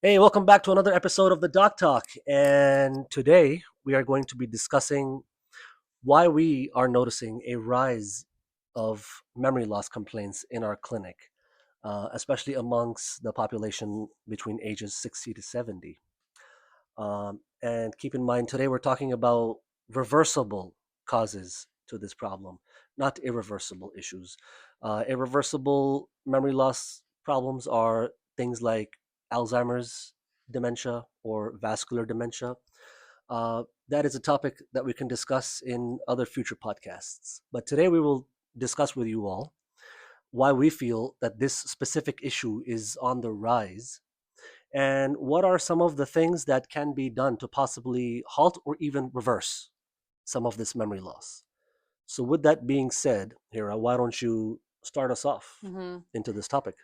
Hey, welcome back to another episode of the Doc Talk. And today we are going to be discussing why we are noticing a rise of memory loss complaints in our clinic, especially amongst the population between ages 60 to 70. And keep in mind, today we're talking about reversible causes to this problem, not irreversible issues. Irreversible memory loss problems are things like Alzheimer's dementia or vascular dementia. That is a topic that we can discuss in other future podcasts. But today we will discuss with you all why we feel that this specific issue is on the rise and what are some of the things that can be done to possibly halt or even reverse some of this memory loss. So, with that being said, Hira, why don't you start us off hmm into this topic?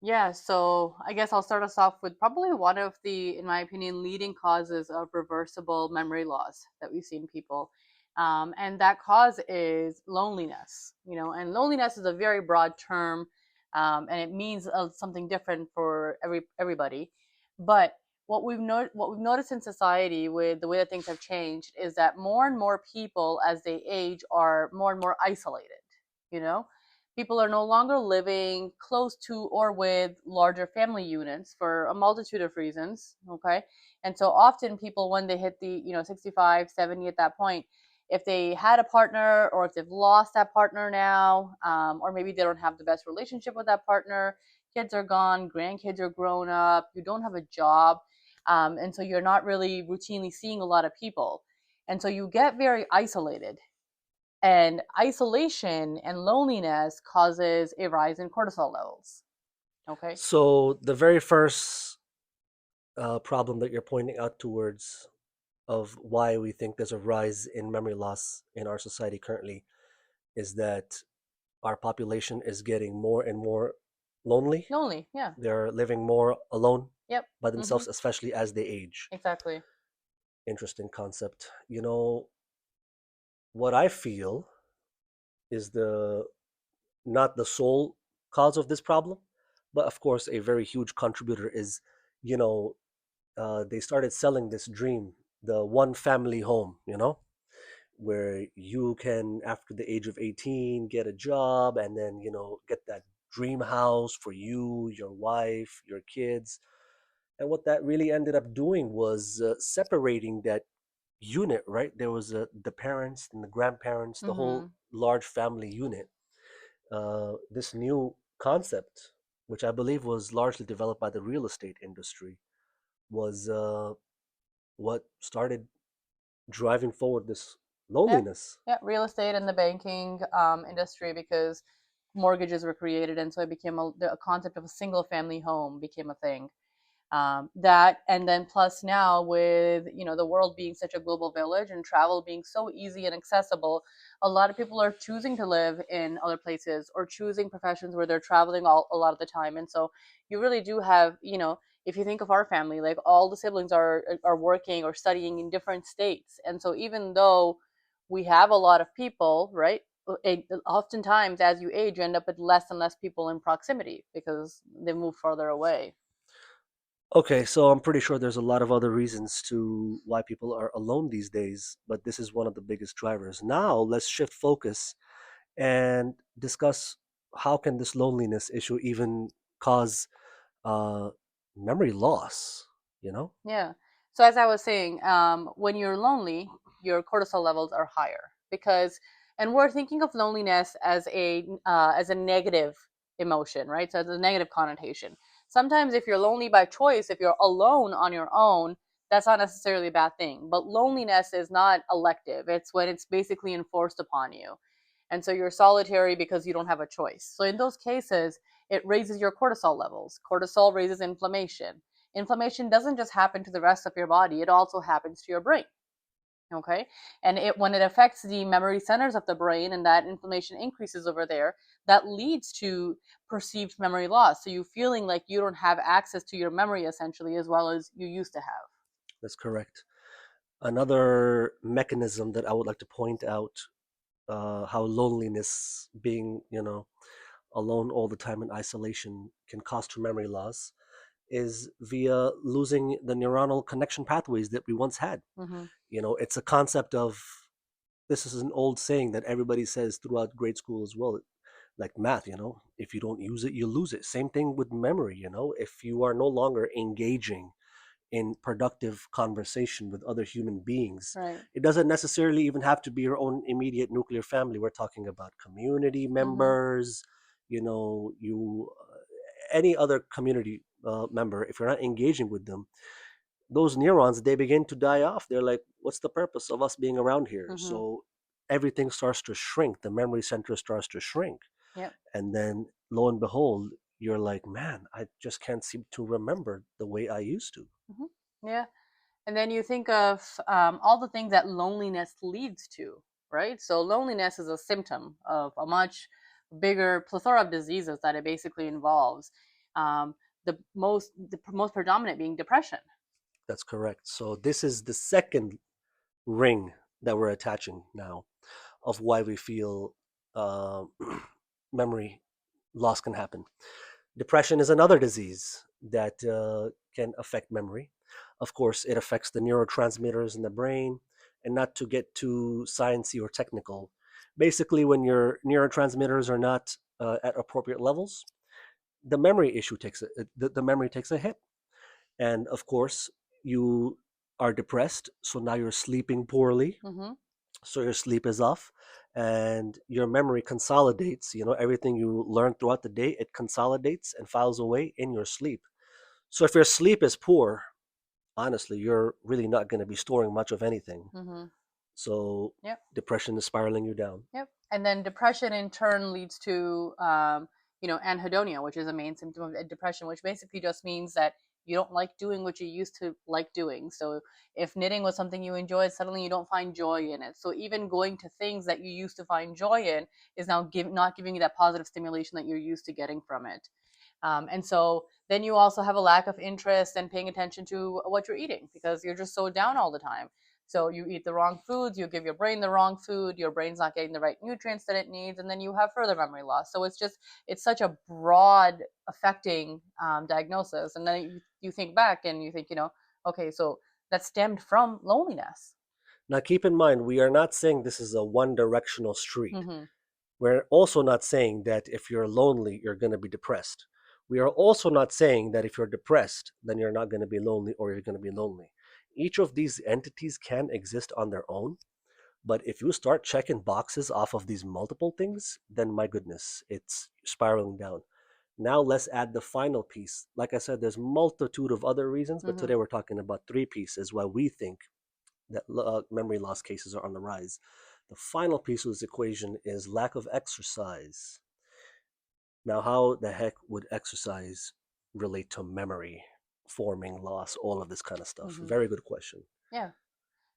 Yeah, so I guess I'll start us off with probably one of the, in my opinion, leading causes of reversible memory loss that we see in people. And that cause is loneliness, and loneliness is a very broad term, and it means something different for everybody. But what we've noticed in society with the way that things have changed is that more and more people, as they age, are more and more isolated. You know, People are no longer living close to or with larger family units for a multitude of reasons. Okay. And so often people, when they hit the, 65, 70 at that point, if they had a partner or if they've lost that partner now, or maybe they don't have the best relationship with that partner, kids are gone, grandkids are grown up, you don't have a job. And so you're not really routinely seeing a lot of people. And so you get very isolated, and isolation and loneliness causes a rise in cortisol levels. Okay. So, the very first problem that you're pointing out towards of why we think there's a rise in memory loss in our society currently is that our population is getting more and more lonely. Lonely. Yeah. They're living more alone Yep. by Mm-hmm. themselves, especially as they age. Exactly. Interesting concept. What I feel is the not the sole cause of this problem, but of course, a very huge contributor is, you know, they started selling this dream, the one family home, where you can, after the age of 18, get a job and then, get that dream house for you, your wife, your kids. And what that really ended up doing was separating that unit, right? There was the parents and the grandparents, the whole Mm-hmm. large family unit. This new concept, which I believe was largely developed by the real estate industry, was what started driving forward this Yeah. loneliness. Yeah. Real estate and the banking industry, because mortgages were created, and so it became a concept of a single family home became a thing. That, and then plus now with the world being such a global village and travel being so easy and accessible, a lot of people are choosing to live in other places or choosing professions where they're traveling a lot of the time. And so you really do have, if you think of our family, like all the siblings are working or studying in different states. And so even though we have a lot of people, right, oftentimes as you age you end up with less and less people in proximity because they move further away. Okay, so I'm pretty sure there's a lot of other reasons to why people are alone these days, but this is one of the biggest drivers. Now, let's shift focus and discuss how can this loneliness issue even cause uh, memory loss, you know? Yeah. So as I was saying, when you're lonely, your cortisol levels are higher because, and we're thinking of loneliness as a negative emotion, right? So it's a negative connotation. Sometimes, if you're lonely by choice, if you're alone on your own, that's not necessarily a bad thing. But loneliness is not elective. It's when it's basically enforced upon you, and so you're solitary because you don't have a choice. So in those cases, it raises your cortisol levels. Cortisol raises inflammation. Inflammation doesn't just happen to the rest of your body, it also happens to your brain. Okay. And when it affects the memory centers of the brain and that inflammation increases over there, that leads to perceived memory loss. So you feeling like you don't have access to your memory essentially as well as you used to have. That's correct. Another mechanism that I would like to point out how loneliness, being, alone all the time in isolation, can cause to memory loss is via losing the neuronal connection pathways that we once had. Mm-hmm. It's a concept of, this is an old saying that everybody says throughout grade school as well, like math, if you don't use it, you lose it. Same thing with memory, if you are no longer engaging in productive conversation with other human beings. Right. It doesn't necessarily even have to be your own immediate nuclear family. We're talking about community Mm-hmm. members, you any other community member. If you're not engaging with them, those neurons, they begin to die off. They're like, what's the purpose of us being around here? Mm-hmm. So everything starts to shrink. The memory center starts to shrink, Yep. and then lo and behold, you're like, man, I just can't seem to remember the way I used to. Mm-hmm. Yeah. And then you think of all the things that loneliness leads to, right? So loneliness is a symptom of a much bigger plethora of diseases that it basically involves. Um, the most predominant being depression. That's correct. So this is the second ring that we're attaching now of why we feel uh, memory loss can happen. Depression is another disease that can affect memory. Of course, it affects the neurotransmitters in the brain, and not to get too sciencey or technical. Basically, when your neurotransmitters are not at appropriate levels, the memory issue takes the memory takes a hit. And of course, you are depressed, so now you're sleeping poorly, Mm-hmm. so your sleep is off, and your memory consolidates. Everything you learn throughout the day, it consolidates and files away in your sleep. So if your sleep is poor, honestly, you're really not going to be storing much of anything. Mm-hmm. So Yep. depression is spiraling you down. Yep. And then depression in turn leads to, anhedonia, which is a main symptom of depression, which basically just means that you don't like doing what you used to like doing. So if knitting was something you enjoyed, suddenly you don't find joy in it. So even going to things that you used to find joy in is now not giving you that positive stimulation that you're used to getting from it. And so then you also have a lack of interest and paying attention to what you're eating because you're just so down all the time. So you eat the wrong foods, you give your brain the wrong food, your brain's not getting the right nutrients that it needs, and then you have further memory loss. So it's such a broad affecting diagnosis. And then you think back and you think, okay, so that stemmed from loneliness. Now, keep in mind, we are not saying this is a one directional street. Mm-hmm. We're also not saying that if you're lonely, you're going to be depressed. We are also not saying that if you're depressed, then you're not going to be lonely or you're going to be lonely. Each of these entities can exist on their own, but if you start checking boxes off of these multiple things, then my goodness, it's spiraling down. Now let's add the final piece. Like I said, there's multitude of other reasons, but Mm-hmm. today we're talking about three pieces why we think that memory loss cases are on the rise. The final piece of this equation is lack of exercise. Now, how the heck would exercise relate to memory, forming, loss, all of this kind of stuff? Mm-hmm. Very good question. Yeah.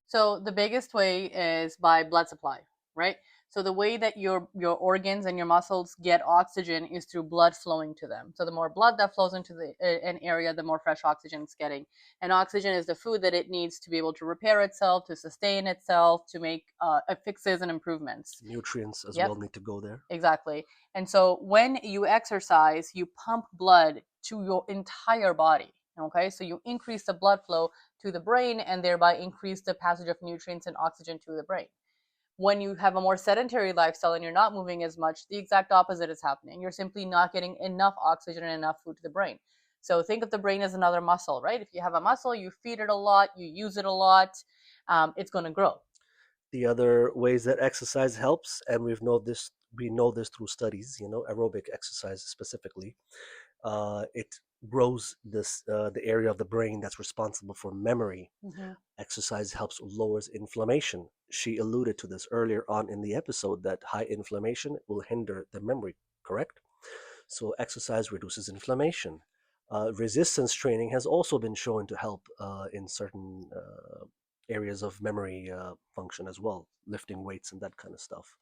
So the biggest way is by blood supply, right? So the way that your organs and your muscles get oxygen is through blood flowing to them. So the more blood that flows into an area, the more fresh oxygen it's getting. And oxygen is the food that it needs to be able to repair itself, to sustain itself, to make fixes and improvements. Nutrients as Yep, well need to go there. exactly. And so when you exercise, you pump blood to your entire body. Okay, so you increase the blood flow to the brain and thereby increase the passage of nutrients and oxygen to the brain. When you have a more sedentary lifestyle and you're not moving as much, the exact opposite is happening. You're simply not getting enough oxygen and enough food to the brain. So think of the brain as another muscle, right? If you have a muscle, you feed it a lot, you use it a lot, it's going to grow. The other ways that exercise helps, and we know this through studies, aerobic exercise specifically, it grows the area of the brain that's responsible for memory. Mm-hmm. Exercise helps lowers inflammation. She alluded to this earlier on in the episode that high inflammation will hinder the memory, correct? So exercise reduces inflammation. Resistance training has also been shown to help in certain areas of memory function as well, lifting weights and that kind of stuff.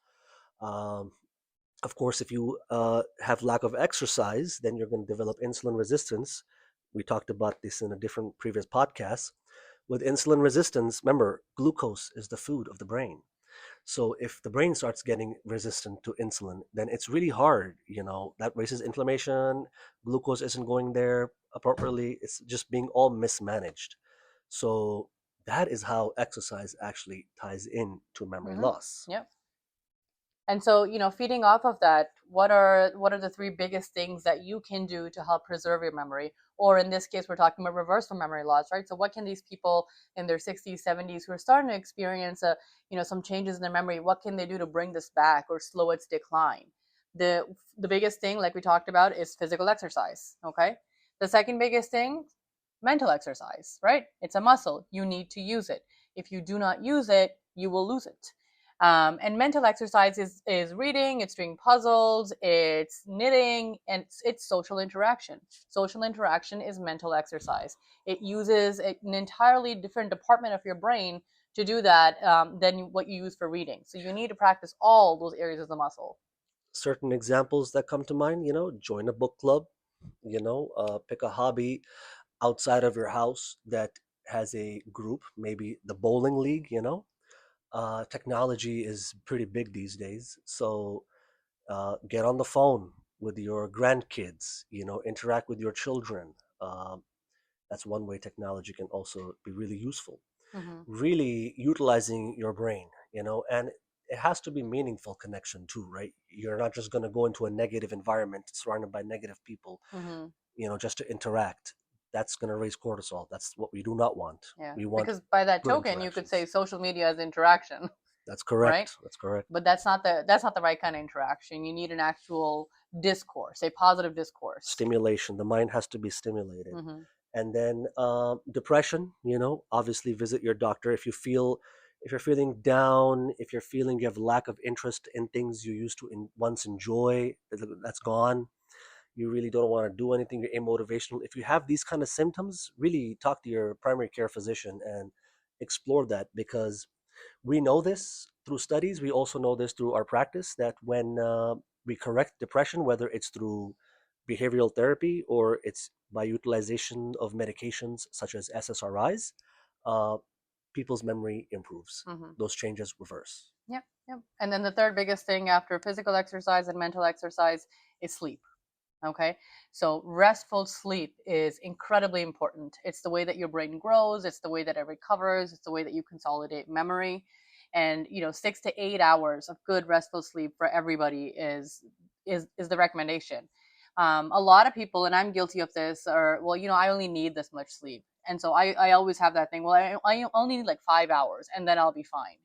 Um, of course, if you have lack of exercise, then you're going to develop insulin resistance. We talked about this in a different previous podcast. With insulin resistance, remember, glucose is the food of the brain. So if the brain starts getting resistant to insulin, then it's really hard. That raises inflammation. Glucose isn't going there. appropriately. It's just being all mismanaged. So that is how exercise actually ties in to memory Mm-hmm. loss. Yep. And so, feeding off of that, what are the three biggest things that you can do to help preserve your memory? Or in this case, we're talking about reversal memory loss, right? So what can these people in their 60s, 70s who are starting to experience some changes in their memory, what can they do to bring this back or slow its decline? The the biggest thing, like we talked about, is physical exercise, okay? The second biggest thing, mental exercise, right? It's a muscle. You need to use it. If you do not use it, you will lose it. And mental exercise is reading, it's doing puzzles, it's knitting, and it's social interaction. Social interaction is mental exercise. It uses an entirely different department of your brain to do that than what you use for reading. So you need to practice all those areas of the muscle. Certain examples that come to mind, join a book club, pick a hobby outside of your house that has a group, maybe the bowling league. Technology is pretty big these days. So get on the phone with your grandkids, interact with your children. That's one way technology can also be really useful. Hmm. Really utilizing your brain, and it has to be meaningful connection too, right? You're not just going to go into a negative environment surrounded by negative people, Hmm. just to interact. That's going to raise cortisol. That's what we do not want. Yeah, We want because by that good token, you could say interactions. social media is interaction, That's right? correct. That's correct. But that's not the right kind of interaction. You need an actual discourse, a positive discourse. Stimulation. The mind has to be stimulated. Hmm. And then depression, obviously visit your doctor if you're feeling down, if you're feeling you have lack of interest in things you used to once enjoy, that's gone. You really don't want to do anything, you're amotivational. If you have these kind of symptoms, really talk to your primary care physician and explore that, because we know this through studies. We also know this through our practice that when we correct depression, whether it's through behavioral therapy or it's by utilization of medications such as SSRIs, uh, people's memory improves. Hmm. Those changes reverse. Yep, yep. And then the third biggest thing after physical exercise and mental exercise is sleep. Okay, so restful sleep is incredibly important. It's the way that your brain grows, it's the way that it recovers, it's the way that you consolidate memory. And 6 to 8 hours of good restful sleep for everybody is the recommendation. A lot of people, and I'm guilty of this, are, well, I only need this much sleep. And so I always have that thing, well, I only need like 5 hours and then I'll be fine.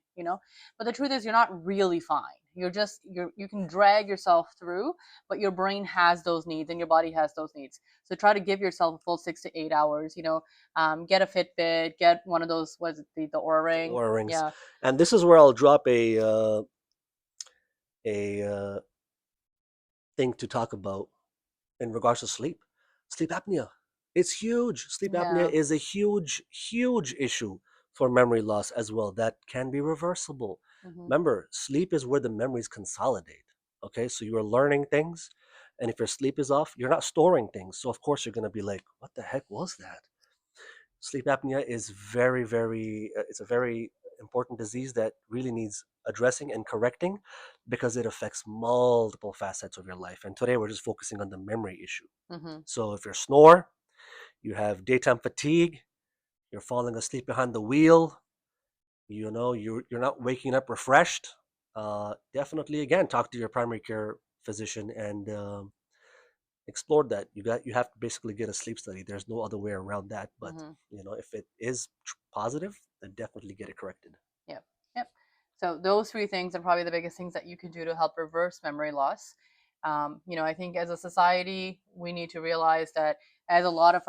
But the truth is, you're not really fine. You can drag yourself through, but your brain has those needs and your body has those needs. So try to give yourself a full 6 to 8 hours. Get a Fitbit, get one of those, was it the Aura Ring? Or rings. Yeah. And this is where I'll drop a thing to talk about in regards to sleep. Sleep apnea. It's huge. Sleep apnea Yeah. is a huge, huge issue for memory loss as well. That can be reversible. Hmm. Remember, sleep is where the memories consolidate. Okay, so you are learning things, and if your sleep is off, you're not storing things. So of course you're going to be like, "What the heck was that?" Sleep apnea is very, very. It's a very important disease that really needs addressing and correcting because it affects multiple facets of your life. And today we're just focusing on the memory issue. Hmm. So if you're snore, you have daytime fatigue, you're falling asleep behind the wheel, you're not waking up refreshed, definitely again talk to your primary care physician and explore that. You have to basically get a sleep study. There's no other way around that. But Hmm. if it is positive, then definitely get it corrected. Yep. Yep. So those three things are probably the biggest things that you can do to help reverse memory loss. I think as a society, we need to realize that as a lot of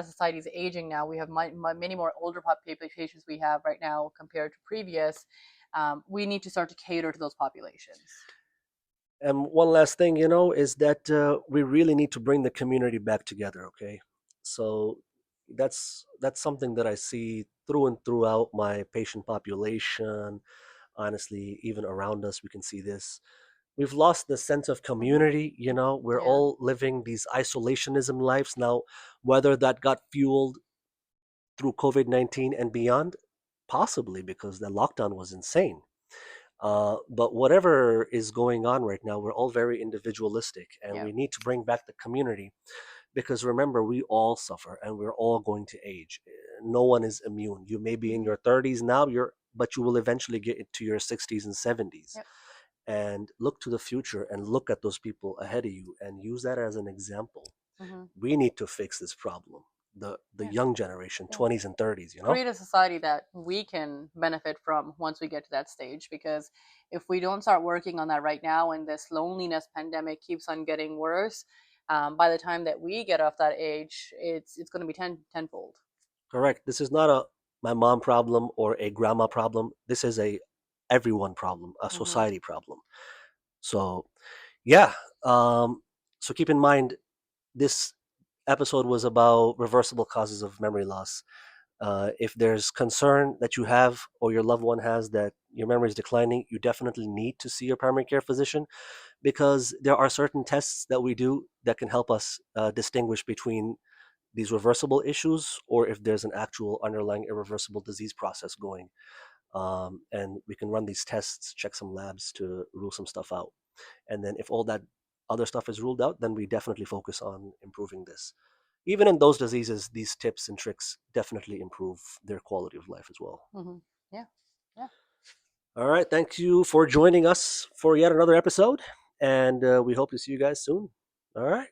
society is aging now. We have many more older populations we have right now compared to previous. We need to start to cater to those populations. And one last thing, is that we really need to bring the community back together. Okay, so that's something that I see through and throughout my patient population. Honestly, even around us, we can see this. We've lost the sense of Hmm. community. We're Yeah. all living these isolationism lives now. Whether that got fueled through COVID-19 and beyond, possibly because the lockdown was insane. But whatever is going on right now, we're all very individualistic, and Yeah. we need to bring back the community because remember, we all suffer and we're all going to age. No one is immune. You may be in Mhm. your 30s now, but you will eventually get into your 60s and 70s. Yep. And look to the future and look at those people ahead of you and use that as an example. Mhm. We need to fix this problem. The Yeah. young generation, Yeah. 20s and 30s, Create a society that we can benefit from once we get to that stage, because if we don't start working on that right now and this loneliness pandemic keeps on getting worse, by the time that we get off that age, it's going to be tenfold. Correct. This is not a my mom problem or a grandma problem. This is a everyone problem, a Hmm. society problem. So, yeah. Um, so keep in mind, this episode was about reversible causes of memory loss. If there's concern that you have or your loved one has that your memory is declining, you definitely need to see your primary care physician, because there are certain tests that we do that can help us distinguish between these reversible issues or if there's an actual underlying irreversible disease process going. And we can run these tests, check some labs to rule some stuff out. And then if all that other stuff is ruled out, then we definitely focus on improving this. Even in those diseases, these tips and tricks definitely improve their quality of life as well. Hmm. Yeah. Yeah. All right. Thank you for joining us for yet another episode. And we hope to see you guys soon. All right.